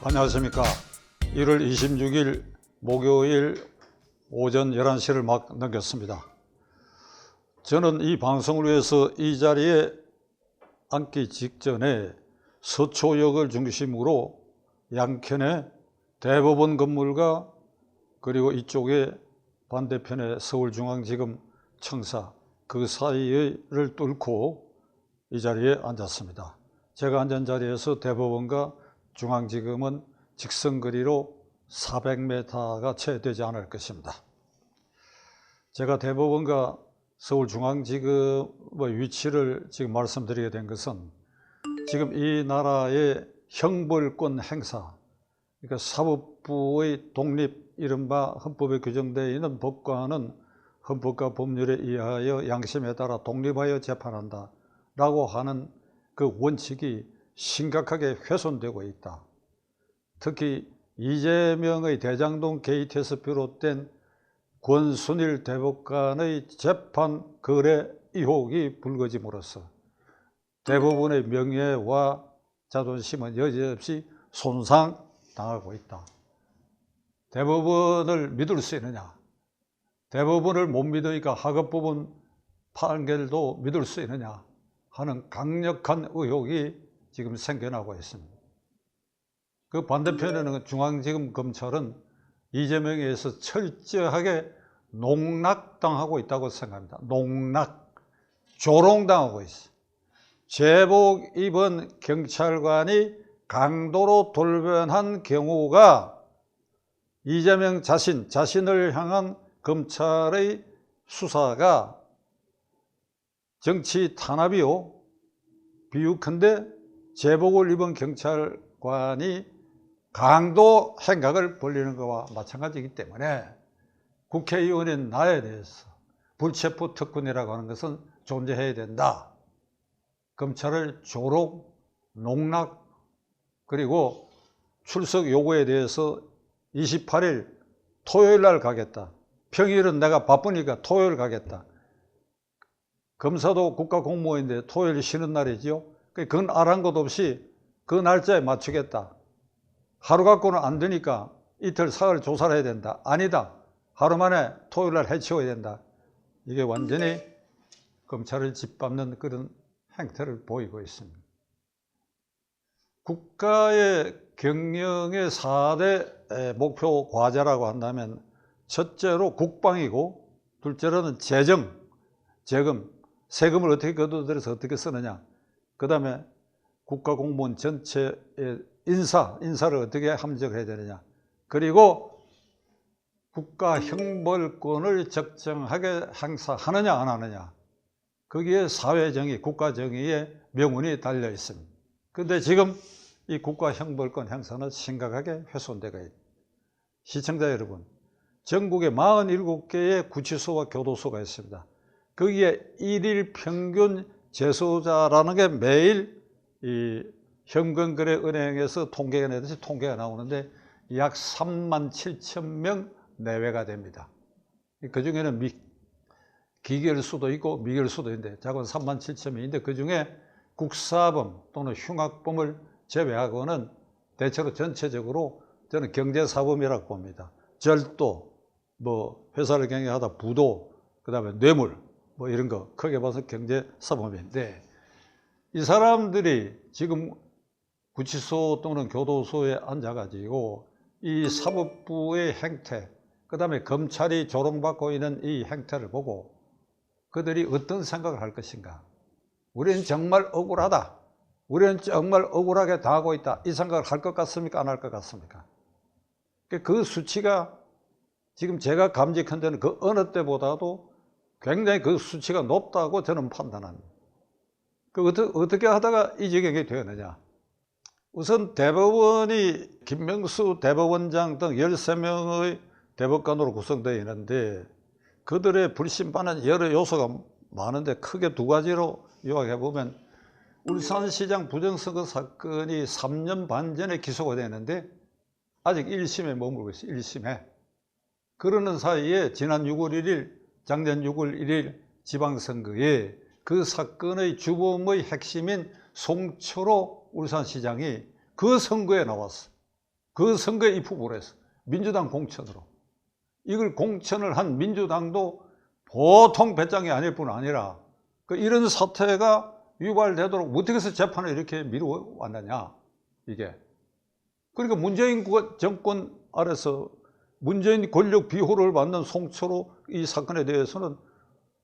안녕하십니까. 1월 26일 목요일 오전 11시를 막 넘겼습니다. 저는 이 방송을 위해서 이 자리에 앉기 직전에 서초역을 중심으로 양편에 대법원 건물과 그리고 이쪽에 반대편에 서울중앙지검 청사 그 사이를 뚫고 이 자리에 앉았습니다. 제가 앉은 자리에서 대법원과 중앙지검은 직선거리로 400m가 채 되지 않을 것입니다. 제가 대법원과 서울중앙지검의 위치를 지금 말씀드리게 된 것은 지금 이 나라의 형벌권 행사, 그러니까 사법부의 독립, 이른바 헌법에 규정되어 있는 법관은 헌법과 법률에 의하여 양심에 따라 독립하여 재판한다 라고 하는 그 원칙이 심각하게 훼손되고 있다. 특히 이재명의 대장동 게이트에서 비롯된 권순일 대법관의 재판 거래 의혹이 불거짐으로써 대법원의 명예와 자존심은 여지없이 손상당하고 있다. 대법원을 믿을 수 있느냐? 대법원을 못 믿으니까 하급법원 판결도 믿을 수 있느냐 하는 강력한 의혹이 지금 생겨나고 있습니다. 그 반대편에는 중앙지검 검찰은 이재명에 의해서 철저하게 농락당하고 있다고 생각합니다. 농락, 조롱당하고 있어요. 제복 입은 경찰관이 강도로 돌변한 경우가 이재명 자신을 향한 검찰의 수사가 정치 탄압이요, 비유컨대 제복을 입은 경찰관이 강도 행각을 벌리는 것과 마찬가지이기 때문에 국회의원인 나에 대해서 불체포 특권이라고 하는 것은 존재해야 된다. 검찰을 조롱, 농락, 그리고 출석 요구에 대해서 28일 토요일 날 가겠다. 평일은 내가 바쁘니까 토요일 가겠다. 검사도 국가공무원인데 토요일 쉬는 날이지요. 그건 아랑곳 없이 그 날짜에 맞추겠다. 하루 갖고는 안 되니까 이틀 사흘 조사를 해야 된다. 아니다. 하루 만에 토요일 날 해치워야 된다. 이게 완전히 검찰을 짓밟는 그런 행태를 보이고 있습니다. 국가의 경영의 4대 목표 과제라고 한다면 첫째로 국방이고, 둘째로는 재금, 세금을 어떻게 거둬들여서 어떻게 쓰느냐, 그 다음에 국가공무원 전체의 인사를 어떻게 함정해야 되느냐, 그리고 국가 형벌권을 적정하게 행사하느냐 안 하느냐, 거기에 사회정의, 국가정의의 명운이 달려 있습니다. 그런데 지금 이 국가 형벌권 행사는 심각하게 훼손되고 있습니다. 시청자 여러분, 전국에 47개의 구치소와 교도소가 있습니다. 거기에 일일 평균 재소자라는 게 매일 이 현금거래은행에서 통계가 내듯이 통계가 나오는데 약 37,000명 내외가 됩니다. 그 중에는 기결수도 있고 미결수도 있는데 자건 37,000명인데 그 중에 국사범 또는 흉악범을 제외하고는 대체로 전체적으로 저는 경제사범이라고 봅니다. 절도, 회사를 경영하다 부도, 그 다음에 뇌물, 이런 거 크게 봐서 경제사범인데, 이 사람들이 지금 구치소 또는 교도소에 앉아가지고 이 사법부의 행태, 그 다음에 검찰이 조롱받고 있는 이 행태를 보고 그들이 어떤 생각을 할 것인가. 우리는 정말 억울하다. 우리는 정말 억울하게 당하고 있다. 이 생각을 할 것 같습니까? 안 할 것 같습니까? 그 수치가 지금 제가 감직한 데는 그 어느 때보다도 굉장히 그 수치가 높다고 저는 판단합니다. 어떻게 하다가 이 지경이 되었느냐. 우선 대법원이 김명수 대법원장 등 13명의 대법관으로 구성되어 있는데 그들의 불신받는 여러 요소가 많은데 크게 두 가지로 요약해보면 울산시장 부정선거 사건이 3년 반 전에 기소가 되는데 아직 1심에 머물고 있어요. 1심에. 그러는 사이에 지난 6월 1일, 작년 6월 1일 지방선거에 그 사건의 주범의 핵심인 송철호 울산시장이 그 선거에 나왔어. 그 선거에 입후보를 했어. 민주당 공천으로. 이걸 공천을 한 민주당도 보통 배짱이 아닐 뿐 아니라 이런 사태가 유발되도록 어떻게 해서 재판을 이렇게 미루어왔느냐 이게. 그러니까 문재인 정권 아래서 문재인 권력 비호를 받는 송철호 이 사건에 대해서는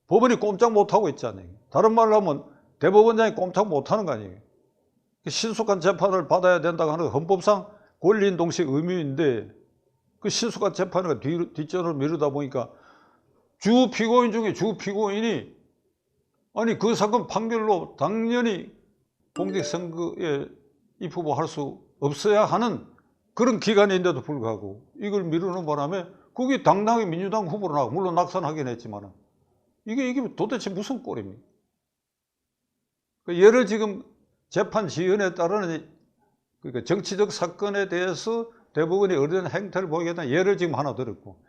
법원이 꼼짝 못하고 있잖아요. 다른 말로 하면 대법원장이 꼼짝 못하는 거 아니에요. 신속한 재판을 받아야 된다고 하는 헌법상 권리인 동시에 의무인데 그 신속한 재판을 뒷전으로 미루다 보니까 주 피고인 중에 주 피고인이 아니 그 사건 판결로 당연히 공직선거에 입후보할 수 없어야 하는 그런 기간인데도 불구하고 이걸 미루는 바람에 그게 당당하게 민주당 후보로 나가고 물론 낙선하긴 했지만 이게 도대체 무슨 꼴입니까? 예를 지금 재판 지연에 따른 그러니까 정치적 사건에 대해서 대부분이 어떤 행태를 보이겠다는 예를 지금 하나 들었고,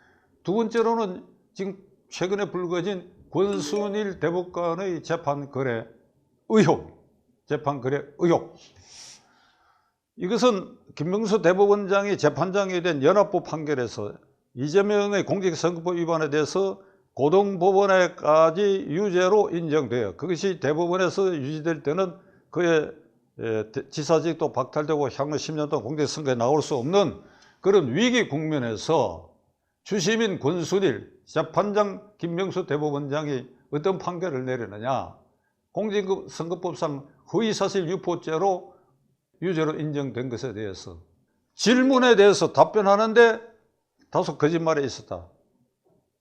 두 번째로는 지금 최근에 불거진 권순일 대법관의 재판 거래 의혹. 이것은 김명수 대법원장이 재판장이 된 연합부 판결에서 이재명의 공직선거법 위반에 대해서 고등법원에까지 유죄로 인정돼요. 그것이 대법원에서 유지될 때는 그의 지사직도 박탈되고 향후 10년 동안 공직선거에 나올 수 없는 그런 위기 국면에서 주심인 권순일, 재판장 김명수 대법원장이 어떤 판결을 내리느냐. 공직선거법상 허위사실 유포죄로 유죄로 인정된 것에 대해서 질문에 대해서 답변하는데 다소 거짓말이 있었다.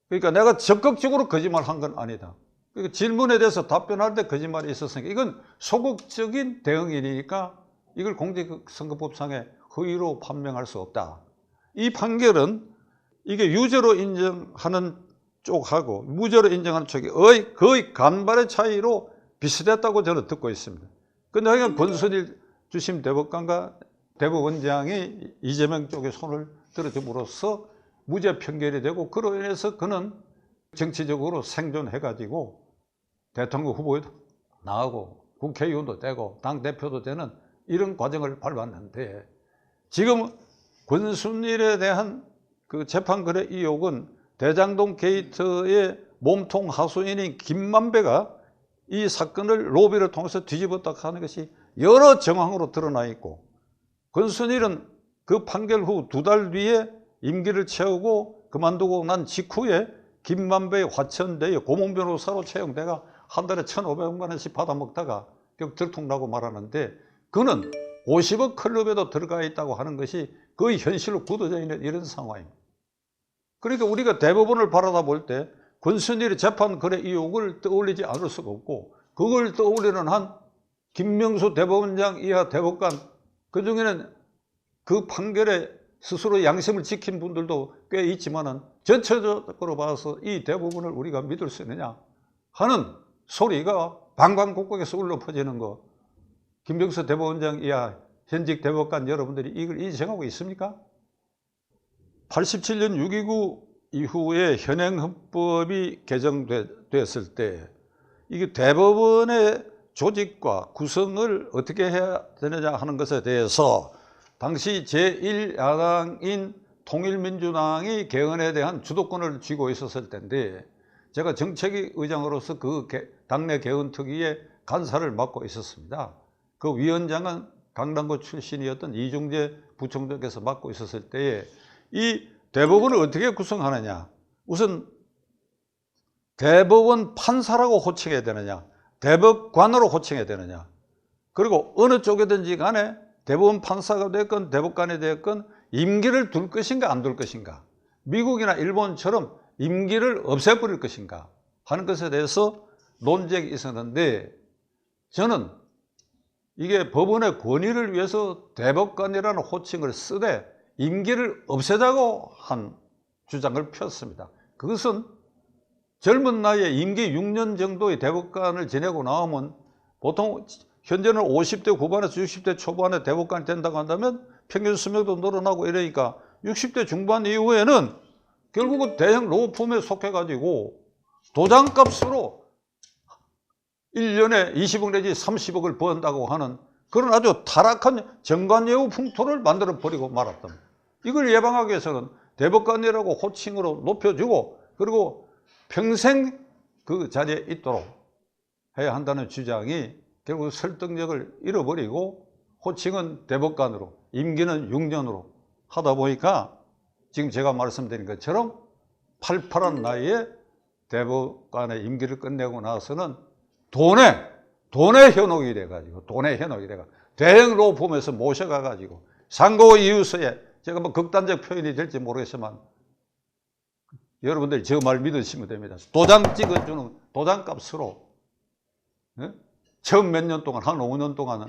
그러니까 내가 적극적으로 거짓말한 건 아니다. 그러니까 질문에 대해서 답변할 때 거짓말이 있었으니까 이건 소극적인 대응이니까 이걸 공직선거법상의 허위로 판명할 수 없다. 이 판결은 이게 유죄로 인정하는 쪽하고 무죄로 인정하는 쪽이 거의 간발의 차이로 비슷했다고 저는 듣고 있습니다. 그런데 권순일 주심 대법관과 대법원장이 이재명 쪽에 손을 들어줌으로써 무죄 판결이 되고 그로 인해서 그는 정치적으로 생존해가지고 대통령 후보에도 나가고 국회의원도 되고 당대표도 되는 이런 과정을 밟았는데 지금 권순일에 대한 그 재판 거래 의혹은 대장동 게이트의 몸통 하수인인 김만배가 이 사건을 로비를 통해서 뒤집었다 하는 것이 여러 정황으로 드러나 있고 권순일은 그 판결 후 2달 뒤에 임기를 채우고 그만두고 난 직후에 김만배의 화천대에 고문 변호사로 채용돼가 한 달에 1,500만 원씩 받아먹다가 결국 들통나고 말하는데 그는 50억 클럽에도 들어가 있다고 하는 것이 거의 현실로 굳어져 있는 이런 상황입니다. 그러니까 우리가 대법원을 바라다 볼 때 권순일의 재판 거래 의혹을 떠올리지 않을 수가 없고 그걸 떠올리는 한 김명수 대법원장 이하 대법관 그중에는 그 판결에 스스로 양심을 지킨 분들도 꽤 있지만은 전체적으로 봐서 이 대부분을 우리가 믿을 수 있느냐 하는 소리가 방방곡곡에서 울려 퍼지는 거. 김명수 대법원장 이하 현직 대법관 여러분들이 이걸 인정하고 있습니까? 87년 6.29 이후에 현행헌법이 개정됐을 때 이게 대법원의 조직과 구성을 어떻게 해야 되느냐 하는 것에 대해서 당시 제1야당인 통일민주당이 개헌에 대한 주도권을 쥐고 있었을 텐데 제가 정책위 의장으로서 그 당내 개헌특위의 간사를 맡고 있었습니다. 그 위원장은 강남구 출신이었던 이중재 부총장께서 맡고 있었을 때에 이 대법원을 어떻게 구성하느냐. 우선 대법원 판사라고 호칭해야 되느냐, 대법관으로 호칭해야 되느냐. 그리고 어느 쪽이든지 간에 대법원 판사가 됐건 대법관이 됐건 임기를 둘 것인가 안 둘 것인가, 미국이나 일본처럼 임기를 없애버릴 것인가 하는 것에 대해서 논쟁이 있었는데 저는 이게 법원의 권위를 위해서 대법관이라는 호칭을 쓰되 임기를 없애자고 한 주장을 폈습니다. 그것은 젊은 나이에 임기 6년 정도의 대법관을 지내고 나오면 보통 현재는 50대 후반에서 60대 초반에 대법관이 된다고 한다면 평균 수명도 늘어나고 이러니까 60대 중반 이후에는 결국은 대형 로펌에 속해가지고 도장값으로 1년에 20억 내지 30억을 번다고 하는 그런 아주 타락한 정관예우 풍토를 만들어버리고 말았던 이걸 예방하기 위해서는 대법관이라고 호칭으로 높여주고 그리고 평생 그 자리에 있도록 해야 한다는 주장이 결국 설득력을 잃어버리고 호칭은 대법관으로 임기는 6년으로 하다 보니까 지금 제가 말씀드린 것처럼 팔팔한 나이에 대법관의 임기를 끝내고 나서는 돈의 현혹이 돼가지고 대형 로펌에서 모셔가가지고 상고 이유서에 제가 뭐 극단적 표현이 될지 모르겠지만 여러분들이 저 말 믿으시면 됩니다. 도장 찍어주는 도장값으로 처음 몇 년 동안 한 5년 동안은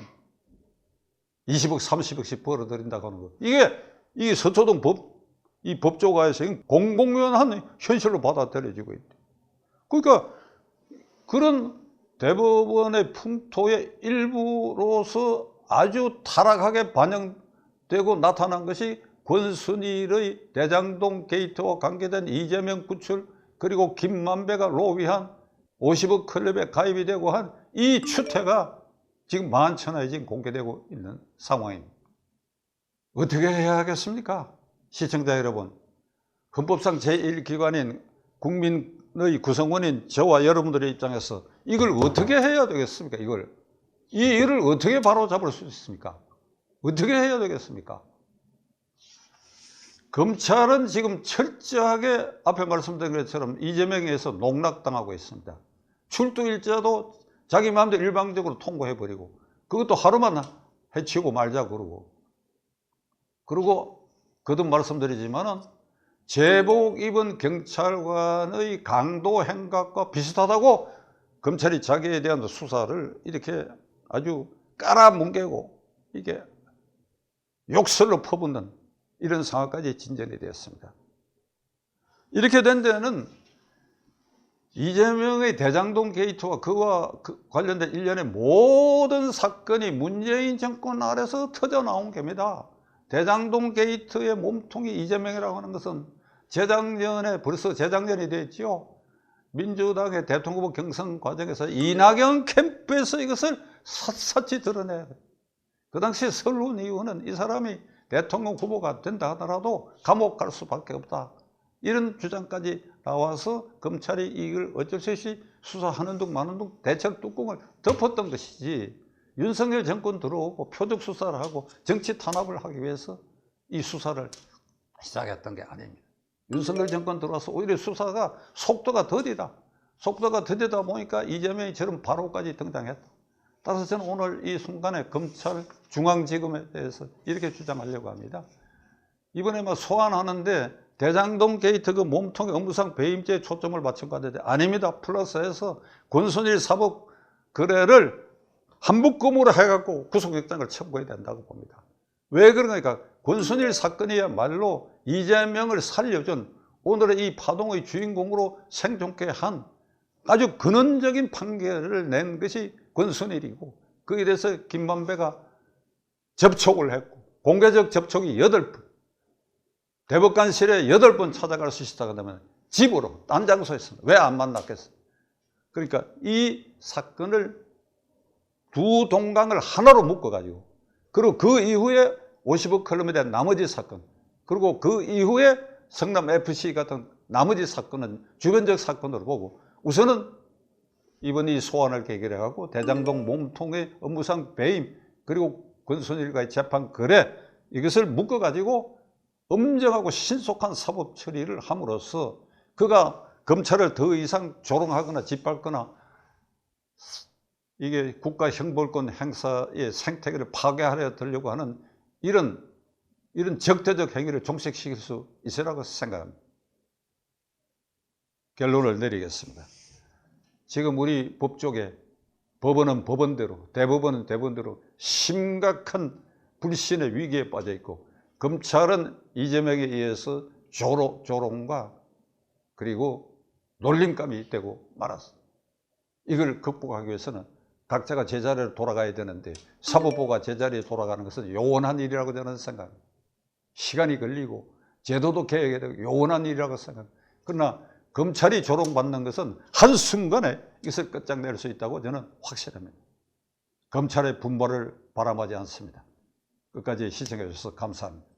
20억 30억씩 벌어들인다고 하는 거. 이게 서초동 이 법조가에서 공공연한 현실로 받아들여지고 있대. 그러니까 그런 대법원의 풍토의 일부로서 아주 타락하게 반영되고 나타난 것이 권순일의 대장동 게이트와 관계된 이재명 구출 그리고 김만배가 로비한 50억 클럽에 가입이 되고 한 이 추태가 지금 만천하에 지금 공개되고 있는 상황입니다. 어떻게 해야 하겠습니까? 시청자 여러분, 헌법상 제1기관인 국민의 구성원인 저와 여러분들의 입장에서 이걸 어떻게 해야 되겠습니까? 이 일을 어떻게 바로잡을 수 있습니까? 어떻게 해야 되겠습니까? 검찰은 지금 철저하게 앞에 말씀드린 것처럼 이재명에 의해서 농락당하고 있습니다. 출두일자도 자기 마음대로 일방적으로 통보해버리고 그것도 하루만 해치우고 말자 그러고 거듭 말씀드리지만은 제복 입은 경찰관의 강도 행각과 비슷하다고 검찰이 자기에 대한 수사를 이렇게 아주 깔아뭉개고 이게 욕설로 퍼붓는 이런 상황까지 진전이 되었습니다. 이렇게 된 데는 이재명의 대장동 게이트와 그와 관련된 일련의 모든 사건이 문재인 정권 아래서 터져 나온 겁니다. 대장동 게이트의 몸통이 이재명이라고 하는 것은 벌써 재작년이 됐지요. 민주당의 대통령 후보 경선 과정에서 이낙연 캠프에서 이것을 샅샅이 드러내야 돼요. 그 당시 설문 이유는 이 사람이 대통령 후보가 된다 하더라도 감옥 갈 수밖에 없다. 이런 주장까지 나와서 검찰이 이걸 어쩔 수 없이 수사하는 둥 마는 둥 대책 뚜껑을 덮었던 것이지 윤석열 정권 들어오고 표적 수사를 하고 정치 탄압을 하기 위해서 이 수사를 시작했던 게 아닙니다. 윤석열 정권 들어와서 오히려 수사가 속도가 더디다 보니까 이재명이 저런 바로까지 등장했다. 따라서 저는 오늘 이 순간에 검찰 중앙지검에 대해서 이렇게 주장하려고 합니다. 이번에 소환하는데 대장동 게이트 그 몸통의 업무상 배임죄에 초점을 맞춘 것 같은데 아닙니다. 플러스해서 권순일 사법 거래를 한묶음으로 해갖고 구속영장을 청구해야 된다고 봅니다. 왜 그런가? 권순일 사건이야말로 이재명을 살려준 오늘의 이 파동의 주인공으로 생존케 한 아주 근원적인 판결을 낸 것이 권순일이고 거기에 대해서 김만배가 접촉을 했고 공개적 접촉이 8번 대법관실에 8번 찾아갈 수 있었다 그러면 집으로 딴 장소였습니다. 왜 안 만났겠어요? 그러니까 이 사건을 두 동강을 하나로 묶어가지고 그리고 그 이후에 50억 클럽에 대한 나머지 사건 그리고 그 이후에 성남FC 같은 나머지 사건은 주변적 사건으로 보고 우선은 이번 이 소환을 계기해갖고 대장동 몸통의 업무상 배임 그리고 권순일과의 재판 거래 이것을 묶어가지고 엄정하고 신속한 사법 처리를 함으로써 그가 검찰을 더 이상 조롱하거나 짓밟거나 이게 국가형벌권 행사의 생태계를 파괴하려 들려고 하는 이런 적대적 행위를 종식시킬 수 있으라고 생각합니다. 결론을 내리겠습니다. 지금 우리 법조계 법원은 법원대로 대법원은 대법원대로 심각한 불신의 위기에 빠져 있고 검찰은 이재명에 의해서 조롱과 그리고 놀림감이 되고 말았어. 이걸 극복하기 위해서는 각자가 제자리로 돌아가야 되는데 사법부가 제자리에 돌아가는 것은 요원한 일이라고 저는 생각합니다. 시간이 걸리고 제도도 개혁해야 되고 요원한 일이라고 생각합니다. 그러나 검찰이 조롱받는 것은 한순간에 이것을 끝장낼 수 있다고 저는 확실합니다. 검찰의 분발을 바람하지 않습니다. 끝까지 시청해 주셔서 감사합니다.